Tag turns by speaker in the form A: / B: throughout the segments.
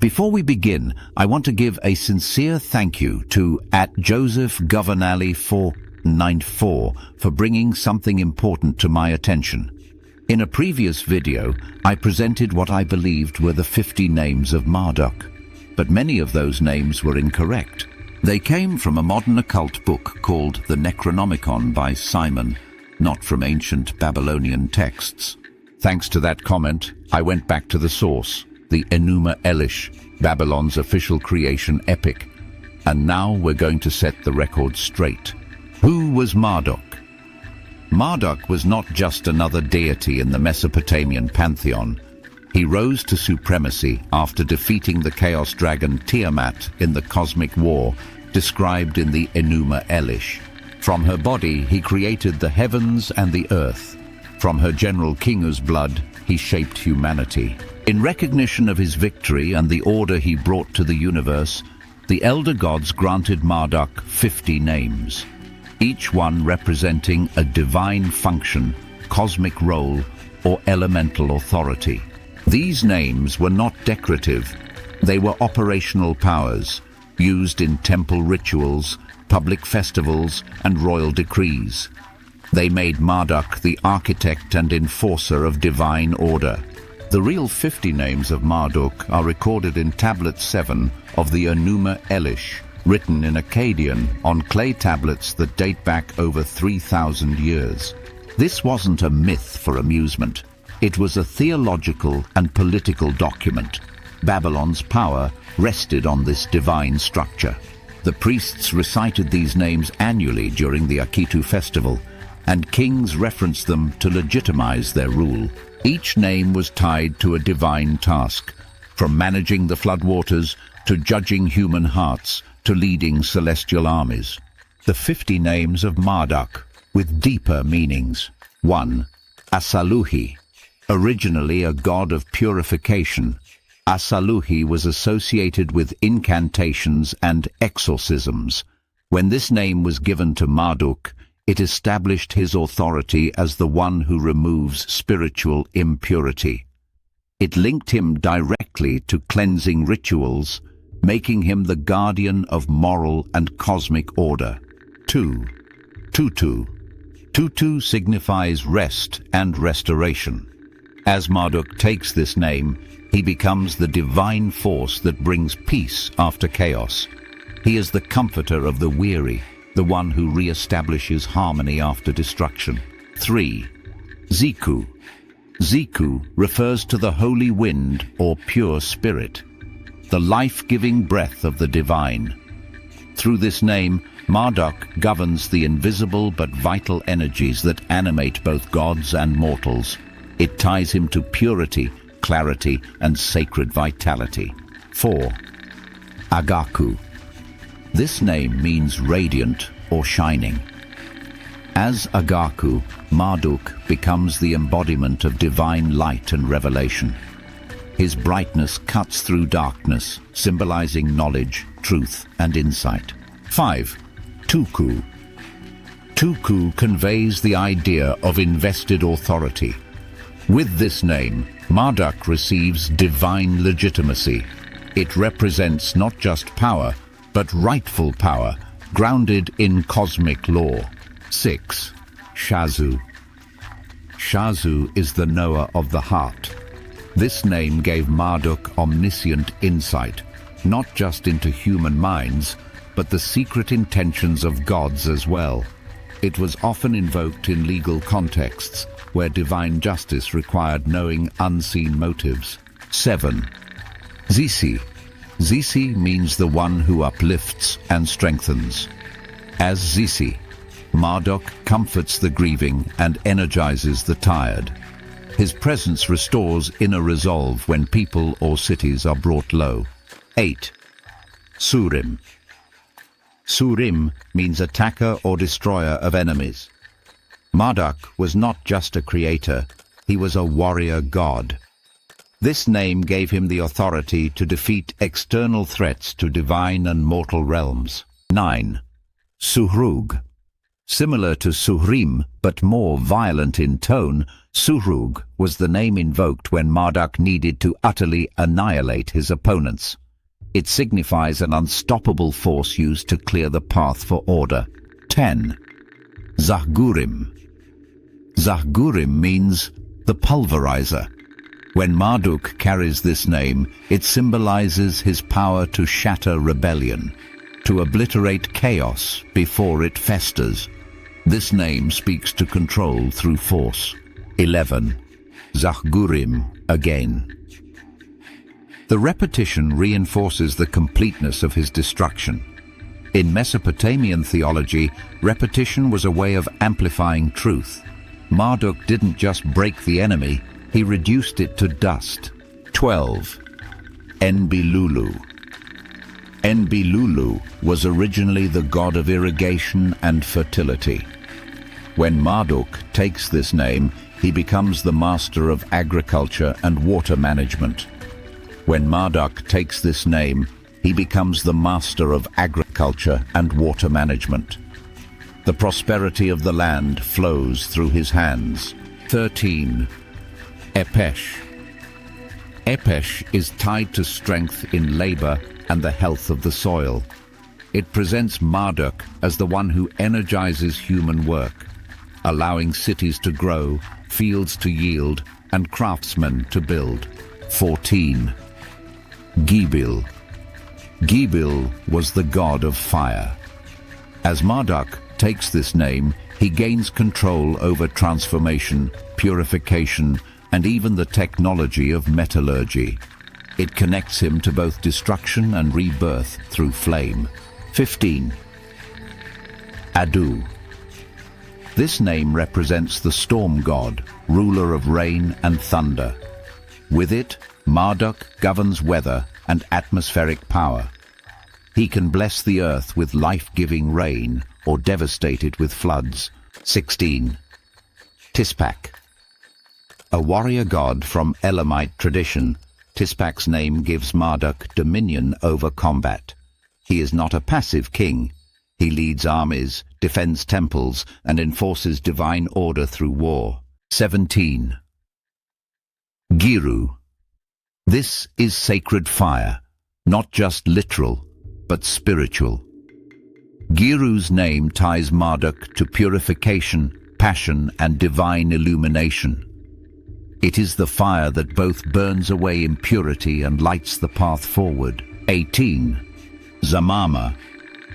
A: Before we begin, I want to give a sincere thank you to @JosephGovernale494 for bringing something important to my attention. In a previous video, I presented what I believed were the 50 names of Marduk, but many of those names were incorrect. They came from a modern occult book called the Necronomicon by Simon, not from ancient Babylonian texts. Thanks to that comment, I went back to the source, the Enuma Elish, Babylon's official creation epic. And now we're going to set the record straight. Who was Marduk? Marduk was not just another deity in the Mesopotamian pantheon. He rose to supremacy after defeating the chaos dragon Tiamat in the cosmic war described in the Enuma Elish. From her body he created the heavens and the earth. From her general Kingu's blood he shaped humanity. In recognition of his victory and the order he brought to the universe, the elder gods granted Marduk 50 names, each one representing a divine function, cosmic role, or elemental authority. These names were not decorative. They were operational powers, used in temple rituals, public festivals, and royal decrees. They made Marduk the architect and enforcer of divine order. The real 50 names of Marduk are recorded in Tablet 7 of the Enuma Elish, written in Akkadian on clay tablets that date back over 3,000 years. This wasn't a myth for amusement. It was a theological and political document. Babylon's power rested on this divine structure. The priests recited these names annually during the Akitu festival, and kings referenced them to legitimize their rule. Each name was tied to a divine task, from managing the floodwaters to judging human hearts to leading celestial armies. The 50 names of Marduk, with deeper meanings. 1. Asaluhi, originally a god of purification. Asaluhi was associated with incantations and exorcisms. When this name was given to Marduk, it established his authority as the one who removes spiritual impurity. It linked him directly to cleansing rituals, making him the guardian of moral and cosmic order. 2. Tutu. Tutu signifies rest and restoration. As Marduk takes this name, he becomes the divine force that brings peace after chaos. He is the comforter of the weary, the one who re-establishes harmony after destruction. 3. Ziku. Ziku refers to the holy wind or pure spirit, the life-giving breath of the divine. Through this name, Marduk governs the invisible but vital energies that animate both gods and mortals. It ties him to purity, clarity, and sacred vitality. 4. Agaku. This name means radiant or shining. As Agaku, Marduk becomes the embodiment of divine light and revelation. His brightness cuts through darkness, symbolizing knowledge, truth, and insight. 5. Tuku. Tuku conveys the idea of invested authority. With this name, Marduk receives divine legitimacy. It represents not just power, but rightful power, grounded in cosmic law. 6. Shazu. Shazu is the knower of the heart. This name gave Marduk omniscient insight, not just into human minds, but the secret intentions of gods as well. It was often invoked in legal contexts, where divine justice required knowing unseen motives. 7. Zisi. Zisi means the one who uplifts and strengthens. As Zisi, Marduk comforts the grieving and energizes the tired. His presence restores inner resolve when people or cities are brought low. 8. Surim. Surim means attacker or destroyer of enemies. Marduk was not just a creator, he was a warrior god. This name gave him the authority to defeat external threats to divine and mortal realms. 9. Suhrug. Similar to Suhrim, but more violent in tone, Surug was the name invoked when Marduk needed to utterly annihilate his opponents. It signifies an unstoppable force used to clear the path for order. 10. Zahgurim. Zahgurim means the pulverizer. When Marduk carries this name, it symbolizes his power to shatter rebellion, to obliterate chaos before it festers. This name speaks to control through force. 11. Zahgurim again. The repetition reinforces the completeness of his destruction. In Mesopotamian theology, repetition was a way of amplifying truth. Marduk didn't just break the enemy, he reduced it to dust. 12. Enbilulu. Enbilulu was originally the god of irrigation and fertility. When Marduk takes this name, he becomes the master of agriculture and water management. When Marduk takes this name, he becomes the master of agriculture and water management. The prosperity of the land flows through his hands. 13. Epesh. Epesh is tied to strength in labor and the health of the soil. It presents Marduk as the one who energizes human work, allowing cities to grow, fields to yield, and craftsmen to build. 14. Gibil. Gibil was the god of fire. As Marduk takes this name, he gains control over transformation, purification, and even the technology of metallurgy. It connects him to both destruction and rebirth through flame. 15. Adu. This name represents the storm god, ruler of rain and thunder. With it, Marduk governs weather and atmospheric power. He can bless the earth with life-giving rain or devastate it with floods. 16. Tispach. A warrior god from Elamite tradition, Tispach's name gives Marduk dominion over combat. He is not a passive king. He leads armies, defends temples, and enforces divine order through war. 17. Giru. This is sacred fire, not just literal, but spiritual. Giru's name ties Marduk to purification, passion, and divine illumination. It is the fire that both burns away impurity and lights the path forward. 18. Zamama.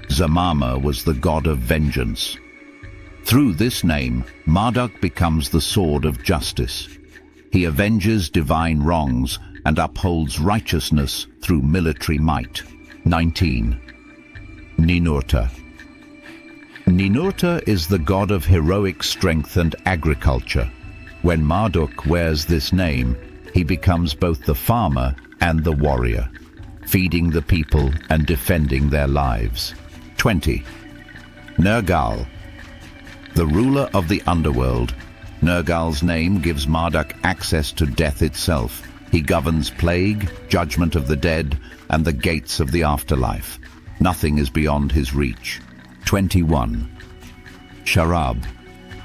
A: Zamama was the god of vengeance. Through this name, Marduk becomes the sword of justice. He avenges divine wrongs and upholds righteousness through military might. 19. Ninurta. Ninurta is the god of heroic strength and agriculture. When Marduk wears this name, he becomes both the farmer and the warrior, feeding the people and defending their lives. 20. Nergal. The ruler of the underworld, Nergal's name gives Marduk access to death itself. He governs plague, judgment of the dead, and the gates of the afterlife. Nothing is beyond his reach. 21. Sharab.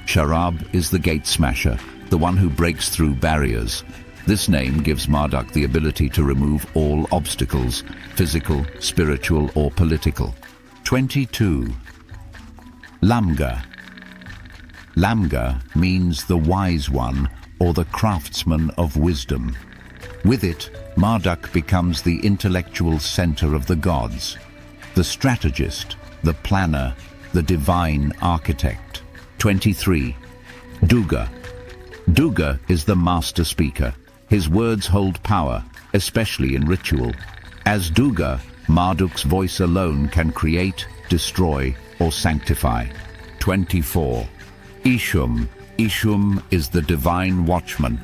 A: Sharab is the gate smasher, the one who breaks through barriers. This name gives Marduk the ability to remove all obstacles, physical, spiritual, or political. 22. Lamga. Lamga means the wise one or the craftsman of wisdom. With it, Marduk becomes the intellectual center of the gods, the strategist, the planner, the divine architect. 23. Duga. Duga is the master speaker. His words hold power, especially in ritual. As Duga, Marduk's voice alone can create, destroy, or sanctify. 24. Ishum. Ishum is the divine watchman.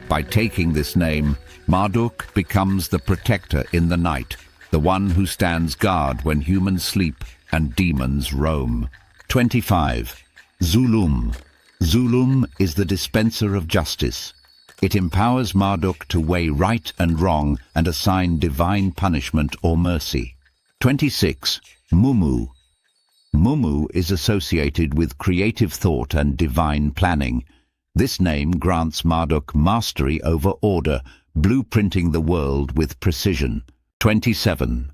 A: By taking this name, Marduk becomes the protector in the night, the one who stands guard when humans sleep and demons roam. 25. Zulum. Zulum is the dispenser of justice. It empowers Marduk to weigh right and wrong and assign divine punishment or mercy. 26. Mumu. Mumu is associated with creative thought and divine planning. This name grants Marduk mastery over order, blueprinting the world with precision. 27.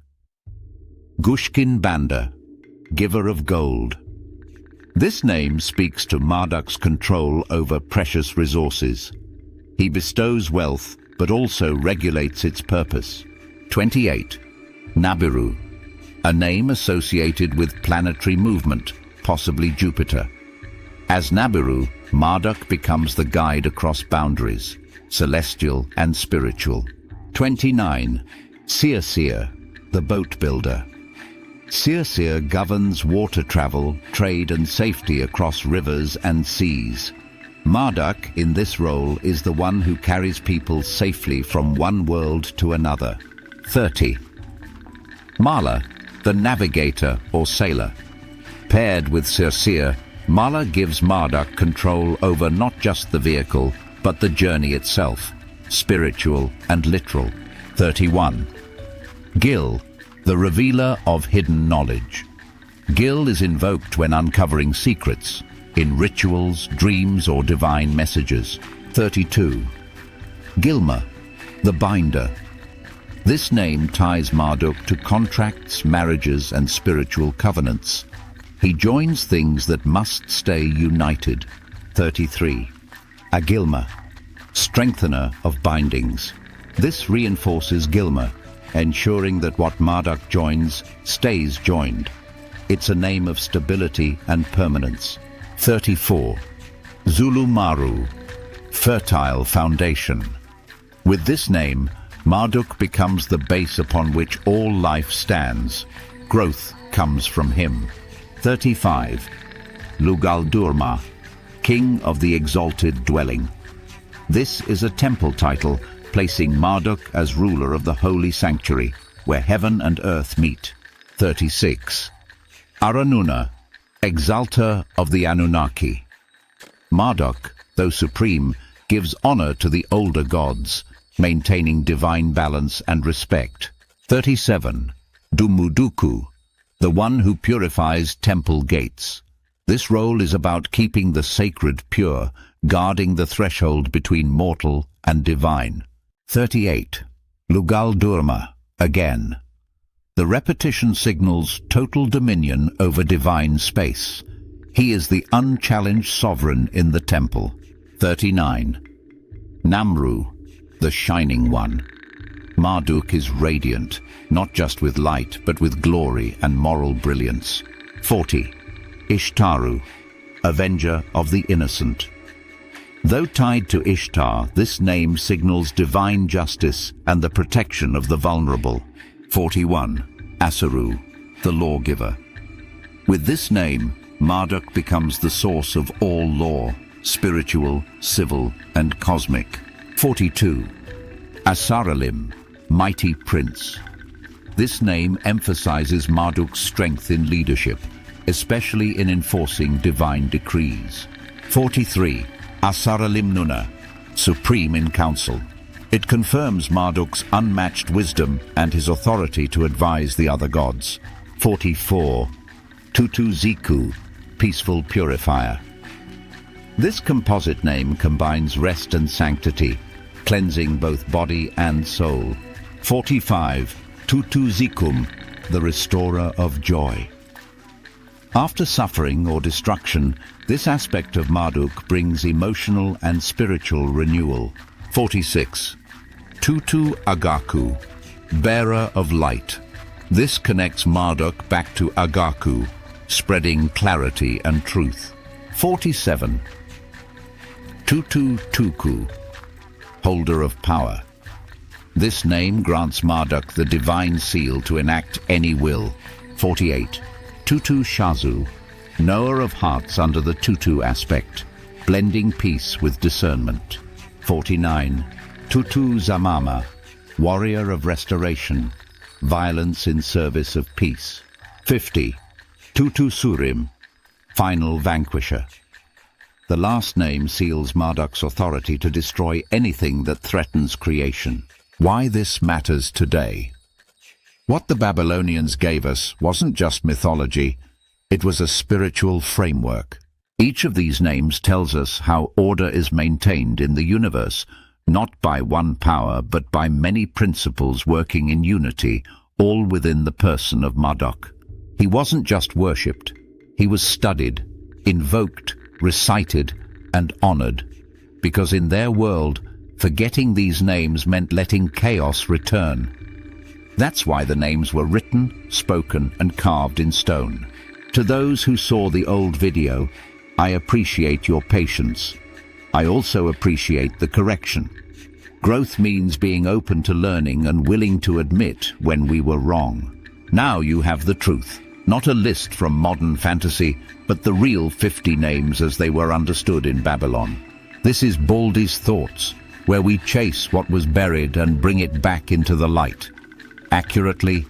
A: Gushkin Banda, giver of gold. This name speaks to Marduk's control over precious resources. He bestows wealth, but also regulates its purpose. 28. Nabiru, a name associated with planetary movement, possibly Jupiter. As Nabiru, Marduk becomes the guide across boundaries, celestial and spiritual. 29. Seir, the boat builder. Seir governs water travel, trade and safety across rivers and seas. Marduk, in this role, is the one who carries people safely from one world to another. 30. Mala, the navigator or sailor. Paired with Seir, Mala gives Marduk control over not just the vehicle, but the journey itself, spiritual and literal. 31. Gil, the revealer of hidden knowledge. Gil is invoked when uncovering secrets, in rituals, dreams, or divine messages. 32. Gilma, the binder. This name ties Marduk to contracts, marriages, and spiritual covenants. He joins things that must stay united. 33. Agilma, strengthener of bindings. This reinforces Gilma, ensuring that what Marduk joins stays joined. It's a name of stability and permanence. 34. Zulu Maru, fertile foundation. With this name, Marduk becomes the base upon which all life stands. Growth comes from him. 35. Lugaldurma, king of the exalted dwelling. This is a temple title, placing Marduk as ruler of the holy sanctuary, where heaven and earth meet. 36. Aranuna, exalter of the Anunnaki. Marduk, though supreme, gives honor to the older gods, maintaining divine balance and respect. 37. Dumuduku, the one who purifies temple gates. This role is about keeping the sacred pure, guarding the threshold between mortal and divine. 38. Lugaldurma, again. The repetition signals total dominion over divine space. He is the unchallenged sovereign in the temple. 39. Namru, the shining one. Marduk is radiant, not just with light, but with glory and moral brilliance. 40. Ishtaru, avenger of the innocent. Though tied to Ishtar, this name signals divine justice and the protection of the vulnerable. 41. Asaru, the lawgiver. With this name, Marduk becomes the source of all law, spiritual, civil, and cosmic. 42. Asaralim, mighty prince. This name emphasizes Marduk's strength in leadership, especially in enforcing divine decrees. 43. Asaralimnuna, supreme in council. It confirms Marduk's unmatched wisdom and his authority to advise the other gods. 44. Tutuziku, peaceful purifier. This composite name combines rest and sanctity, cleansing both body and soul. 45. Tutuzikum, the restorer of joy. After suffering or destruction, this aspect of Marduk brings emotional and spiritual renewal. 46. Tutu Agaku, bearer of light. This connects Marduk back to Agaku, spreading clarity and truth. 47. Tutu Tuku, holder of power. This name grants Marduk the divine seal to enact any will. 48. Tutu Shazu, knower of hearts under the Tutu aspect, blending peace with discernment. 49. Tutu Zamama, warrior of restoration, violence in service of peace. 50. Tutu Surim, final vanquisher. The last name seals Marduk's authority to destroy anything that threatens creation. Why this matters today? What the Babylonians gave us wasn't just mythology, it was a spiritual framework. Each of these names tells us how order is maintained in the universe, not by one power but by many principles working in unity, all within the person of Marduk. He wasn't just worshipped, he was studied, invoked, recited, and honored, because in their world, forgetting these names meant letting chaos return. That's why the names were written, spoken, and carved in stone. To those who saw the old video, I appreciate your patience. I also appreciate the correction. Growth means being open to learning and willing to admit when we were wrong. Now you have the truth, not a list from modern fantasy, but the real 50 names as they were understood in Babylon. This is Baldy's Thoughts, where we chase what was buried and bring it back into the light, accurately,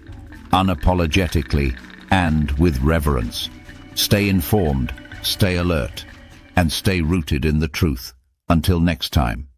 A: unapologetically, and with reverence. Stay informed, stay alert, and stay rooted in the truth. Until next time.